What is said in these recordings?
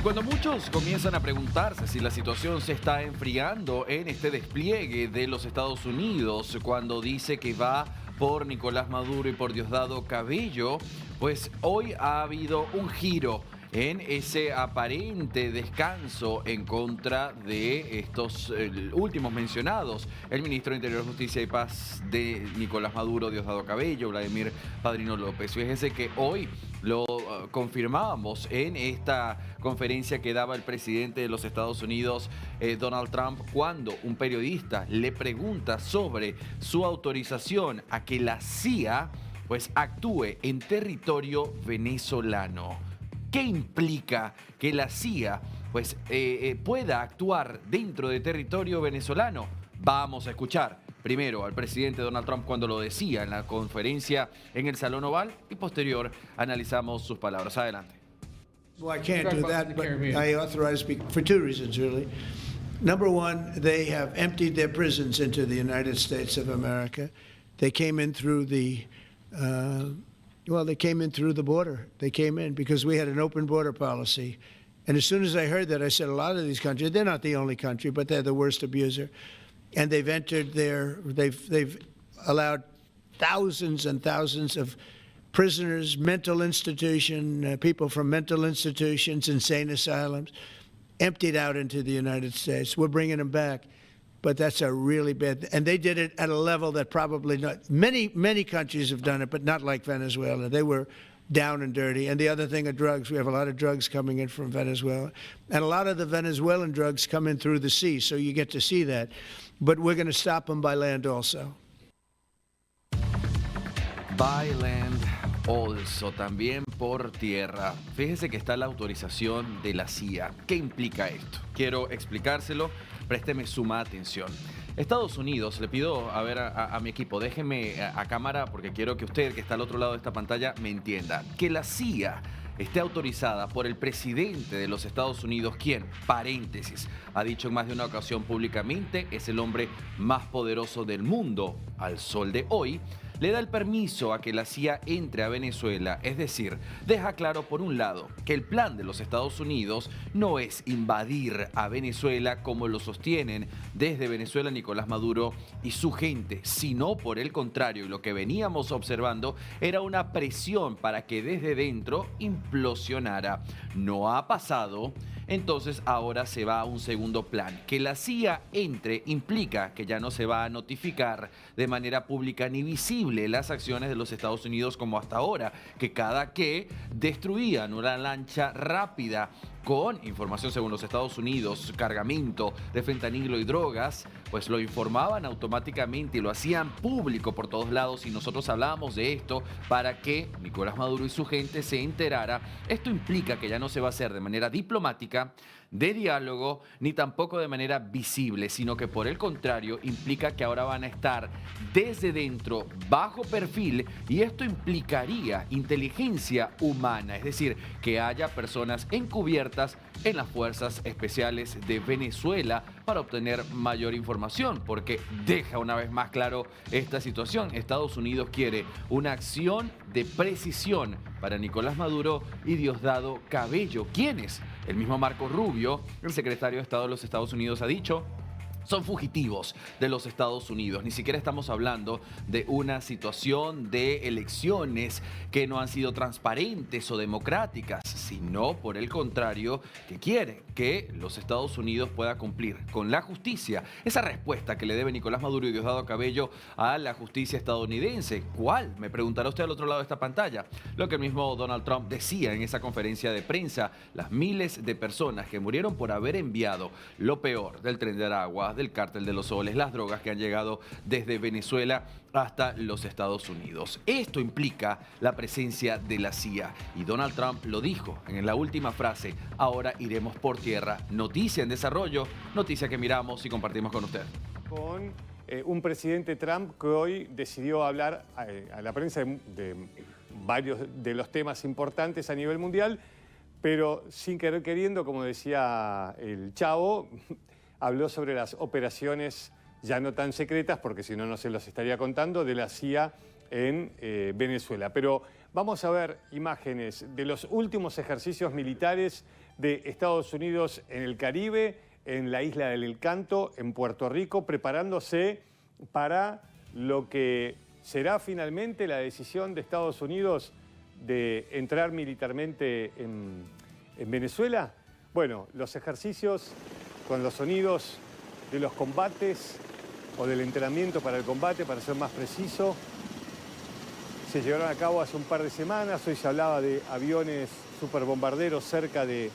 Y cuando muchos comienzan a preguntarse si la situación se está enfriando en este despliegue de los Estados Unidos, cuando dice que va por Nicolás Maduro y por Diosdado Cabello, pues hoy ha habido un giro en ese aparente descanso en contra de estos últimos mencionados, el ministro de Interior, Justicia y Paz de Nicolás Maduro, Diosdado Cabello, Vladimir Padrino López. Fíjese que hoy lo confirmábamos en esta conferencia que daba el presidente de los Estados Unidos, Donald Trump, cuando un periodista le pregunta sobre su autorización a que la CIA pues actúe en territorio venezolano. ¿Qué implica que la CIA pues, pueda actuar dentro de territorio venezolano? Vamos a escuchar primero al presidente Donald Trump cuando lo decía en la conferencia en el Salón Oval y posterior analizamos sus palabras. Adelante. Well, I can't do that, but I authorize for two reasons, really. Number one, they have emptied their prisons into the United States of America. They came in through the they came in through the border. They came in because we had an open border policy. And as soon as I heard that, I said, a lot of these countries, they're not the only country, but they're the worst abuser. And they've entered they've allowed thousands and thousands of prisoners, mental institution, people from mental institutions, insane asylums, emptied out into the United States. We're bringing them back. But that's a really bad, and they did it at a level that probably not, many countries have done it, but not like Venezuela. They were down and dirty. And the other thing are drugs. We have a lot of drugs coming in from Venezuela. And a lot of the Venezuelan drugs come in through the sea, so you get to see that. But we're going to stop them by land also. By land also, también por tierra. Fíjese que está la autorización de la CIA. ¿Qué implica esto? Quiero explicárselo. Présteme suma atención. Estados Unidos, le pido a mi equipo, déjeme a cámara porque quiero que usted que está al otro lado de esta pantalla me entienda. Que la CIA esté autorizada por el presidente de los Estados Unidos, quien, paréntesis, ha dicho en más de una ocasión públicamente, es el hombre más poderoso del mundo al sol de hoy, le da el permiso a que la CIA entre a Venezuela, es decir, deja claro por un lado que el plan de los Estados Unidos no es invadir a Venezuela como lo sostienen desde Venezuela Nicolás Maduro y su gente, sino por el contrario, y lo que veníamos observando era una presión para que desde dentro implosionara. No ha pasado. Entonces ahora se va a un segundo plan. Que la CIA entre implica que ya no se va a notificar de manera pública ni visible las acciones de los Estados Unidos como hasta ahora, que cada que destruían una lancha rápida con información según los Estados Unidos, cargamento de fentanilo y drogas, pues lo informaban automáticamente y lo hacían público por todos lados y nosotros hablábamos de esto para que Nicolás Maduro y su gente se enterara. Esto implica que ya no se va a hacer de manera diplomática, de diálogo, ni tampoco de manera visible, sino que por el contrario implica que ahora van a estar desde dentro, bajo perfil, y esto implicaría inteligencia humana, es decir, que haya personas encubiertas en las fuerzas especiales de Venezuela para obtener mayor información, porque deja una vez más claro esta situación. Estados Unidos quiere una acción de precisión para Nicolás Maduro y Diosdado Cabello, quienes, el mismo Marco Rubio, el secretario de Estado de los Estados Unidos, ha dicho, son fugitivos de los Estados Unidos. Ni siquiera estamos hablando de una situación de elecciones que no han sido transparentes o democráticas, sino por el contrario, que quieren que los Estados Unidos pueda cumplir con la justicia. Esa respuesta que le debe Nicolás Maduro y Diosdado Cabello a la justicia estadounidense. ¿Cuál? Me preguntará usted al otro lado de esta pantalla. Lo que el mismo Donald Trump decía en esa conferencia de prensa, las miles de personas que murieron por haber enviado lo peor del Tren de Aragua, del Cártel de los Soles, las drogas que han llegado desde Venezuela hasta los Estados Unidos. Esto implica la presencia de la CIA y Donald Trump lo dijo en la última frase, ahora iremos por tierra. Noticia en desarrollo, noticia que miramos y compartimos con usted. Con un presidente Trump que hoy decidió hablar a la prensa de varios de los temas importantes a nivel mundial, pero sin querer queriendo, como decía el Chavo, habló sobre las operaciones ya no tan secretas, porque si no, no se los estaría contando, de la CIA en Venezuela. Pero vamos a ver imágenes de los últimos ejercicios militares de Estados Unidos en el Caribe, en la isla del Encanto, en Puerto Rico, preparándose para lo que será finalmente la decisión de Estados Unidos de entrar militarmente en Venezuela. Bueno, los ejercicios con los sonidos de los combates o del entrenamiento para el combate, para ser más preciso, se llevaron a cabo hace un par de semanas. Hoy se hablaba de aviones superbombarderos cerca de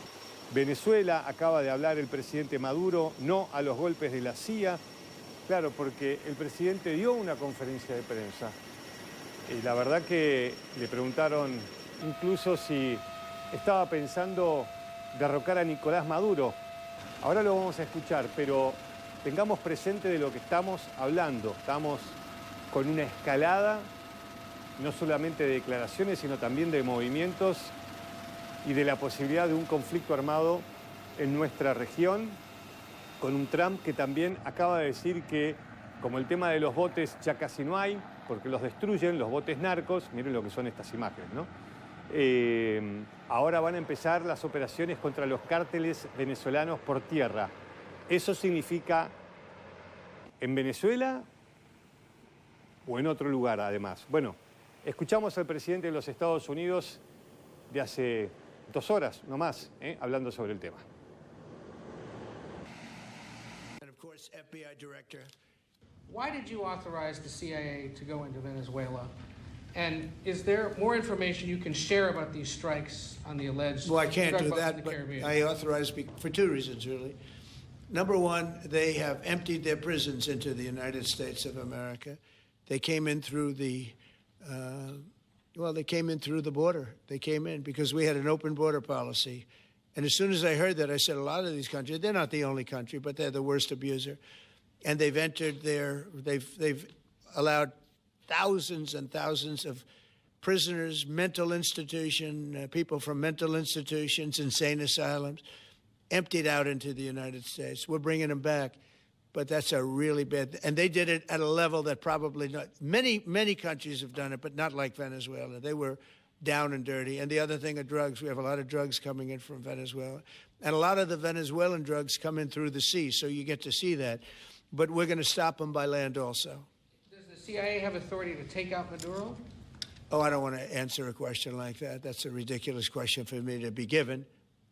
Venezuela. Acaba de hablar el presidente Maduro, no a los golpes de la CIA. Claro, porque el presidente dio una conferencia de prensa y la verdad que le preguntaron incluso si estaba pensando derrocar a Nicolás Maduro. Ahora lo vamos a escuchar, pero tengamos presente de lo que estamos hablando. Estamos con una escalada, no solamente de declaraciones, sino también de movimientos y de la posibilidad de un conflicto armado en nuestra región, con un Trump que también acaba de decir que, como el tema de los botes ya casi no hay, porque los destruyen, los botes narcos, miren lo que son estas imágenes, ¿no? Ahora van a empezar las operaciones contra los cárteles venezolanos por tierra. Eso significa en Venezuela o en otro lugar, además. Bueno, escuchamos al presidente de los Estados Unidos de hace 2 horas, no más, hablando sobre el tema. And of course, FBI director. Why did you authorize the CIA to go into Venezuela? And is there more information you can share about these strikes on the alleged Well, I can't do drug busts in that, the but Caribbean? I authorized for 2 reasons, really. Number one, they have emptied their prisons into the United States of America. They came in through the, they came in through the border. They came in because we had an open border policy. And as soon as I heard that, I said, a lot of these countries, they're not the only country, but they're the worst abuser. And they've entered they've allowed thousands and thousands of prisoners, mental institution, people from mental institutions, insane asylums, emptied out into the United States. We're bringing them back, but that's a really bad, and they did it at a level that probably not, many countries have done it, but not like Venezuela. They were down and dirty. And the other thing are drugs. We have a lot of drugs coming in from Venezuela. And a lot of the Venezuelan drugs come in through the sea, so you get to see that. But we're going to stop them by land also. Does the CIA have authority to take out Maduro? Oh, I don't want to answer a question like that. That's a ridiculous question for me to be given.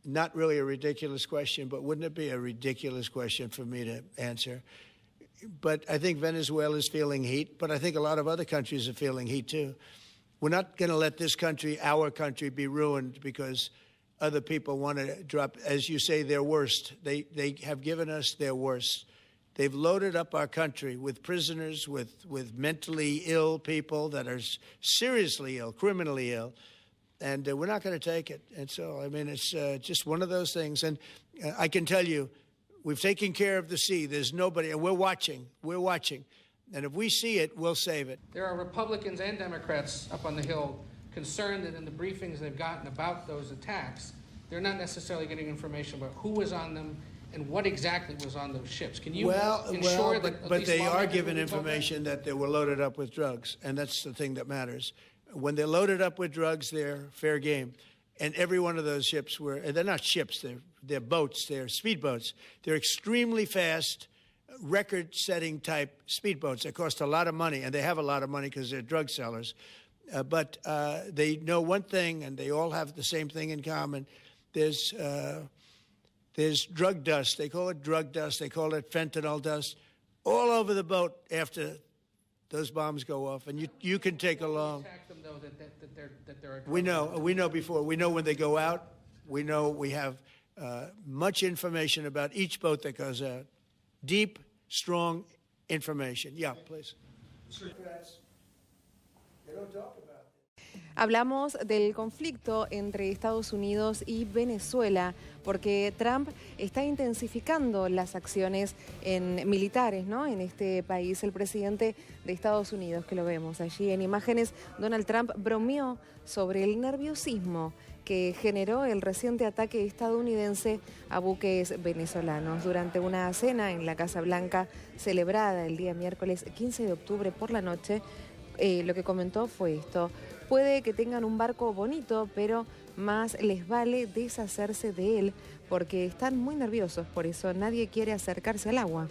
Not really a ridiculous question, but wouldn't it be a ridiculous question for me to answer? But I think Venezuela is feeling heat, but I think a lot of other countries are feeling heat too. We're not going to let this country, our country, be ruined because other people want to drop, as you say, their worst. They have given us their worst. They've loaded up our country with prisoners, with mentally ill people that are seriously ill, criminally ill, and we're not going to take it. And so, I mean, it's just one of those things. And I can tell you, we've taken care of the sea. There's nobody, and we're watching. We're watching. And if we see it, we'll save it. There are Republicans and Democrats up on the Hill concerned that in the briefings they've gotten about those attacks, they're not necessarily getting information about who was on them and what exactly was on those ships. Can you ensure that but they are given information that they were loaded up with drugs, and that's the thing that matters. When they're loaded up with drugs, they're fair game. And every one of those ships were, they're not ships, they're boats, they're speedboats. They're extremely fast, record-setting type speedboats. They cost a lot of money, and they have a lot of money because they're drug sellers. But they know one thing, and they all have the same thing in common. There's drug dust. They call it drug dust. They call it fentanyl dust all over the boat after those bombs go off. And you can take along. attack them, though, that they're a drug We know before. We know when they go out. We know we have much information about each boat that goes out. Deep, strong information. Yeah, please. They don't talk about it. Hablamos del conflicto entre Estados Unidos y Venezuela, porque Trump está intensificando las acciones militares, ¿no?, en este país. El presidente de Estados Unidos, que lo vemos allí en imágenes, Donald Trump bromeó sobre el nerviosismo que generó el reciente ataque estadounidense a buques venezolanos. Durante una cena en la Casa Blanca celebrada el día miércoles 15 de octubre por la noche, lo que comentó fue esto: Puede que tengan un barco bonito, pero más les vale deshacerse de él porque están muy nerviosos, por eso nadie quiere acercarse al agua.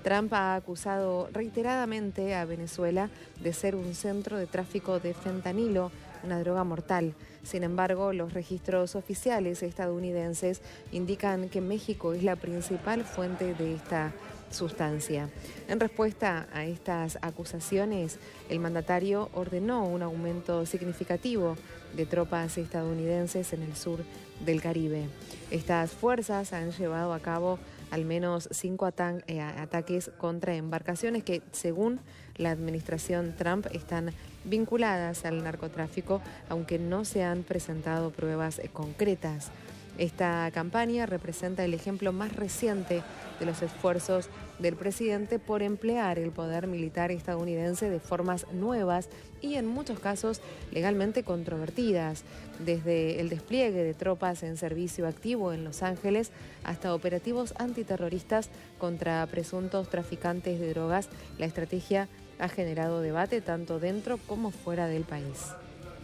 Trump ha acusado reiteradamente a Venezuela de ser un centro de tráfico de fentanilo, una droga mortal. Sin embargo, los registros oficiales estadounidenses indican que México es la principal fuente de esta sustancia. En respuesta a estas acusaciones, el mandatario ordenó un aumento significativo de tropas estadounidenses en el sur del Caribe. Estas fuerzas han llevado a cabo al menos 5 ataques contra embarcaciones que, según la administración Trump, están vinculadas al narcotráfico, aunque no se han presentado pruebas concretas. Esta campaña representa el ejemplo más reciente de los esfuerzos del presidente por emplear el poder militar estadounidense de formas nuevas y en muchos casos legalmente controvertidas, desde el despliegue de tropas en servicio activo en Los Ángeles hasta operativos antiterroristas contra presuntos traficantes de drogas. La estrategia ha generado debate tanto dentro como fuera del país.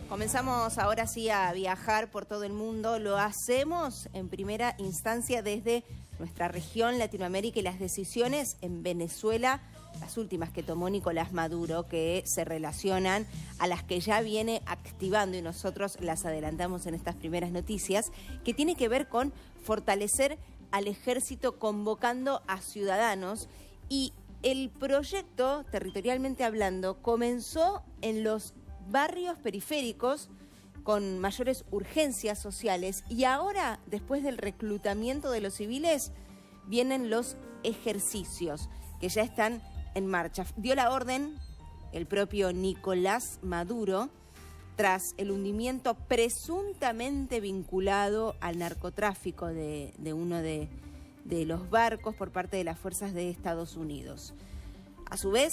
Comenzamos ahora sí a viajar por todo el mundo. Lo hacemos en primera instancia desde nuestra región, Latinoamérica, y las decisiones en Venezuela, las últimas que tomó Nicolás Maduro, que se relacionan a las que ya viene activando, y nosotros las adelantamos en estas primeras noticias, que tiene que ver con fortalecer al ejército convocando a ciudadanos. Y el proyecto, territorialmente hablando, comenzó en los barrios periféricos con mayores urgencias sociales, y ahora, después del reclutamiento de los civiles, vienen los ejercicios que ya están en marcha. Dio la orden el propio Nicolás Maduro tras el hundimiento presuntamente vinculado al narcotráfico de uno de los barcos por parte de las fuerzas de Estados Unidos. A su vez,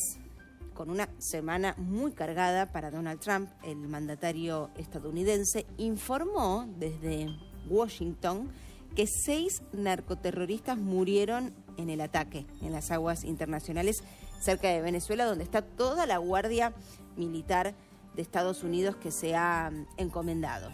con una semana muy cargada para Donald Trump, el mandatario estadounidense informó desde Washington que 6 narcoterroristas murieron en el ataque en las aguas internacionales cerca de Venezuela, donde está toda la guardia militar de Estados Unidos que se ha encomendado.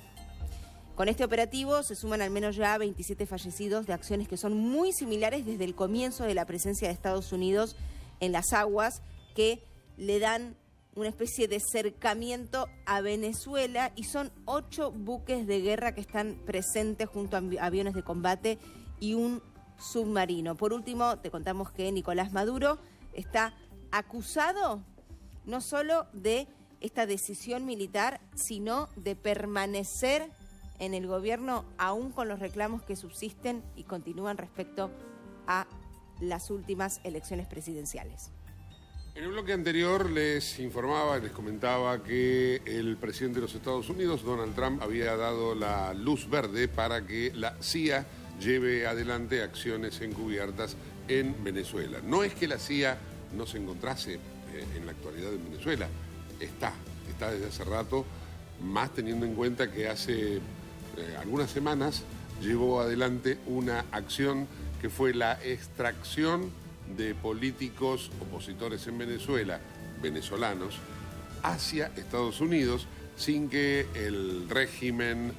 Con este operativo se suman al menos ya 27 fallecidos de acciones que son muy similares desde el comienzo de la presencia de Estados Unidos en las aguas, que le dan una especie de cercamiento a Venezuela, y son 8 buques de guerra que están presentes junto a aviones de combate y un submarino. Por último, te contamos que Nicolás Maduro está acusado no solo de esta decisión militar, sino de permanecer en el gobierno aún con los reclamos que subsisten y continúan respecto a las últimas elecciones presidenciales. En el bloque anterior les informaba, les comentaba que el presidente de los Estados Unidos, Donald Trump, había dado la luz verde para que la CIA lleve adelante acciones encubiertas en Venezuela. No es que la CIA no se encontrase en la actualidad en Venezuela, está desde hace rato, más teniendo en cuenta que hace algunas semanas llevó adelante una acción que fue la extracción de políticos opositores en Venezuela, venezolanos, hacia Estados Unidos, sin que el régimen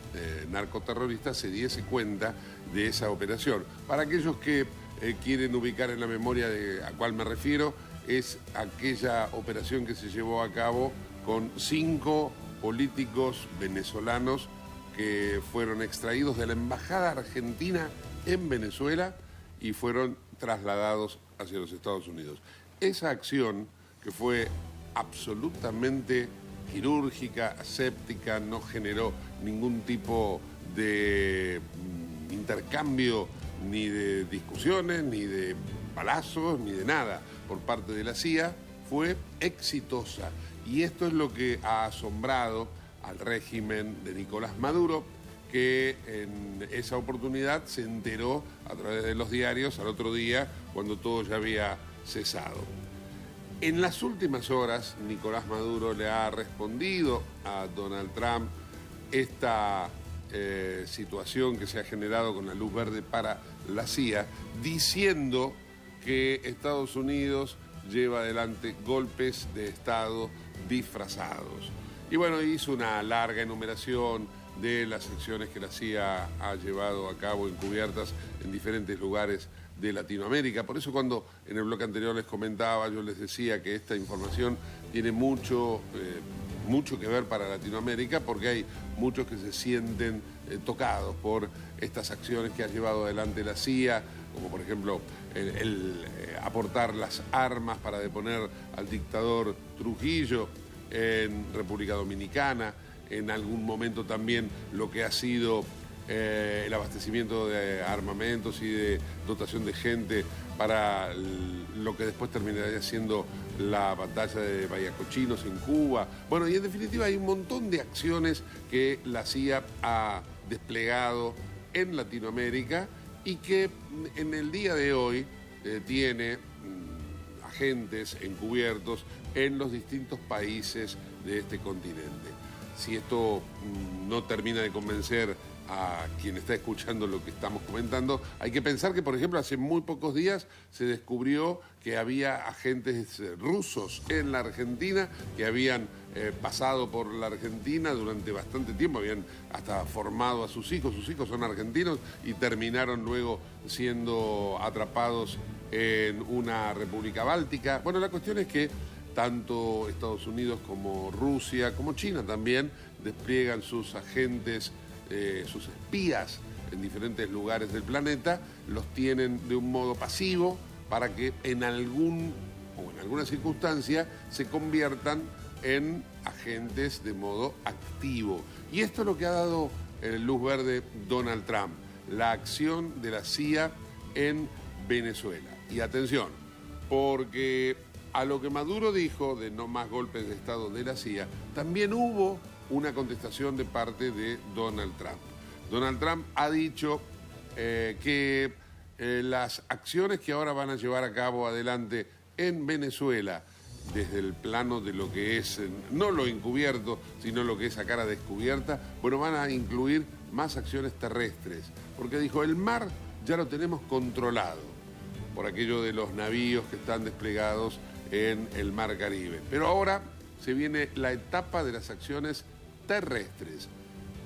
narcoterrorista se diese cuenta de esa operación. Para aquellos que quieren ubicar en la memoria a cuál me refiero, es aquella operación que se llevó a cabo con 5 políticos venezolanos que fueron extraídos de la embajada argentina en Venezuela y fueron trasladados hacia los Estados Unidos. Esa acción, que fue absolutamente quirúrgica, aséptica, no generó ningún tipo de intercambio, ni de discusiones, ni de balazos, ni de nada por parte de la CIA, fue exitosa. Y esto es lo que ha asombrado al régimen de Nicolás Maduro, que en esa oportunidad se enteró a través de los diarios al otro día, cuando todo ya había cesado. En las últimas horas, Nicolás Maduro le ha respondido a Donald Trump esta situación que se ha generado con la luz verde para la CIA, diciendo que Estados Unidos lleva adelante golpes de Estado disfrazados. Y bueno, hizo una larga enumeración de las acciones que la CIA ha llevado a cabo encubiertas en diferentes lugares de Latinoamérica. Por eso cuando en el bloque anterior les comentaba, yo les decía que esta información tiene mucho que ver para Latinoamérica, porque hay muchos que se sienten tocados por estas acciones que ha llevado adelante la CIA, como por ejemplo el aportar las armas para deponer al dictador Trujillo en República Dominicana, en algún momento también lo que ha sido el abastecimiento de armamentos y de dotación de gente para lo que después terminaría siendo la batalla de Bayacochinos en Cuba. Bueno, y en definitiva hay un montón de acciones que la CIA ha desplegado en Latinoamérica y que en el día de hoy tiene agentes encubiertos en los distintos países de este continente. Si esto no termina de convencer a quien está escuchando lo que estamos comentando, hay que pensar que, por ejemplo, hace muy pocos días se descubrió que había agentes rusos en la Argentina que habían pasado por la Argentina durante bastante tiempo, habían hasta formado a sus hijos son argentinos y terminaron luego siendo atrapados en una república báltica. Bueno, la cuestión es que tanto Estados Unidos como Rusia, como China también, despliegan sus agentes, sus espías en diferentes lugares del planeta, los tienen de un modo pasivo para que en alguna circunstancia se conviertan en agentes de modo activo. Y esto es lo que ha dado luz verde Donald Trump, la acción de la CIA en Venezuela. Y atención, porque a lo que Maduro dijo de no más golpes de Estado de la CIA, también hubo una contestación de parte de Donald Trump. Donald Trump ha dicho que las acciones que ahora van a llevar a cabo adelante en Venezuela, desde el plano de lo que es, no lo encubierto, sino lo que es a cara descubierta, bueno, van a incluir más acciones terrestres, porque dijo, el mar ya lo tenemos controlado, por aquello de los navíos que están desplegados en el Mar Caribe. Pero ahora se viene la etapa de las acciones terrestres.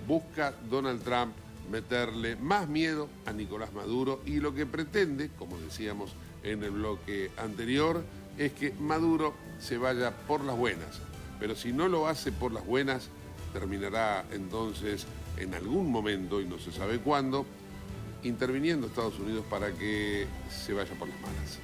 Busca Donald Trump meterle más miedo a Nicolás Maduro y lo que pretende, como decíamos en el bloque anterior, es que Maduro se vaya por las buenas. Pero si no lo hace por las buenas, terminará entonces en algún momento, y no se sabe cuándo, interviniendo Estados Unidos para que se vaya por las malas.